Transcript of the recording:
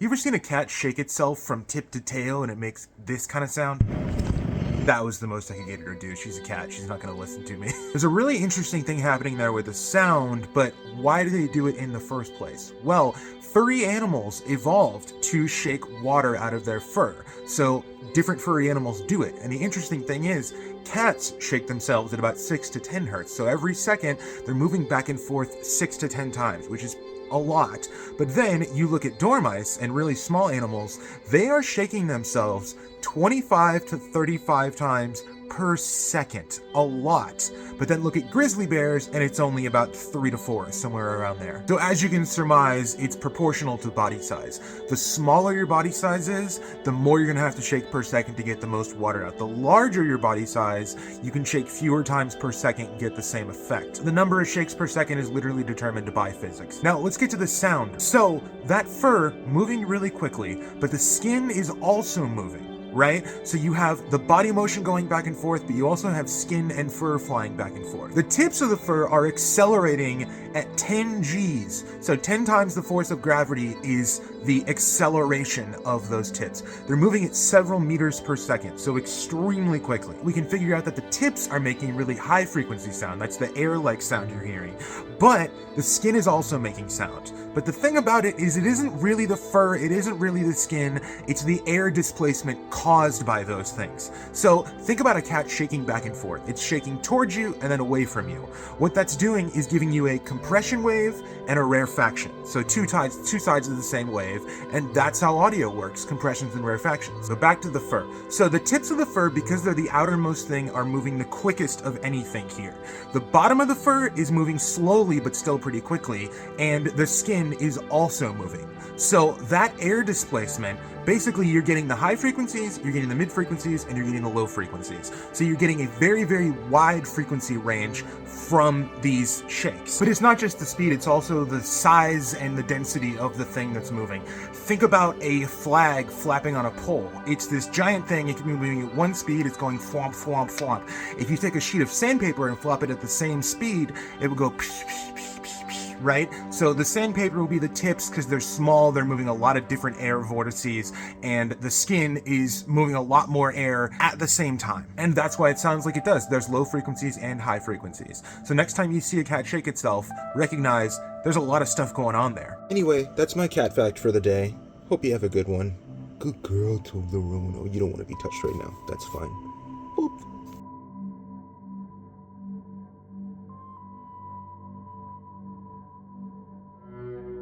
You ever seen a cat shake itself from tip to tail and it makes this kind of sound? That was the most I could get her to do. She's a cat. She's not going to listen to me. There's a really interesting thing happening there with the sound, but why do they do it in the first place? Well, furry animals evolved to shake water out of their fur. So different furry animals do it. And the interesting thing is, cats shake themselves at about 6 to 10 hertz. So every second, they're moving back and forth 6 to 10 times, which is a lot. But then you look at dormice and really small animals, they are shaking themselves 25 to 35 times per second. A lot. But then look at grizzly bears and it's only about 3 to 4, somewhere around there. So as you can surmise, it's proportional to body size. The smaller your body size is, the more you're gonna have to shake per second to get the most water out. The larger your body size, you can shake fewer times per second and get the same effect. The number of shakes per second is literally determined by physics. Now let's get to the sound. So that fur moving really quickly, but the skin is also moving. Right? So you have the body motion going back and forth, but you also have skin and fur flying back and forth. The tips of the fur are accelerating at 10 Gs. So 10 times the force of gravity is the acceleration of those tips. They're moving at several meters per second, so extremely quickly. We can figure out that the tips are making really high frequency sound. That's the air-like sound you're hearing. But the skin is also making sound. But the thing about it is it isn't really the fur, it isn't really the skin, it's the air displacement caused by those things. So think about a cat shaking back and forth. It's shaking towards you and then away from you. What that's doing is giving you a compression wave and a rarefaction. So two sides of the same wave, and that's how audio works, compressions and rarefactions. So back to the fur. So the tips of the fur, because they're the outermost thing, are moving the quickest of anything here. The bottom of the fur is moving slowly but still pretty quickly, and the skin is also moving. So that air displacement, basically you're getting the high frequencies, you're getting the mid frequencies, and you're getting the low frequencies. So you're getting a very, very wide frequency range from these shakes. But it's not just the speed, it's also the size and the density of the thing that's moving. Think about a flag flapping on a pole. It's this giant thing, it can be moving at one speed, it's going flomp, flomp, flomp. If you take a sheet of sandpaper and flop it at the same speed, it will go psh, psh, psh, right? So the sandpaper will be the tips because they're small, they're moving a lot of different air vortices, and the skin is moving a lot more air at the same time. And that's why it sounds like it does. There's low frequencies and high frequencies. So next time you see a cat shake itself, recognize there's a lot of stuff going on there. Anyway, that's my cat fact for the day. Hope you have a good one. Good girl, Toblerone. Oh, you don't want to be touched right now. That's fine. Boop.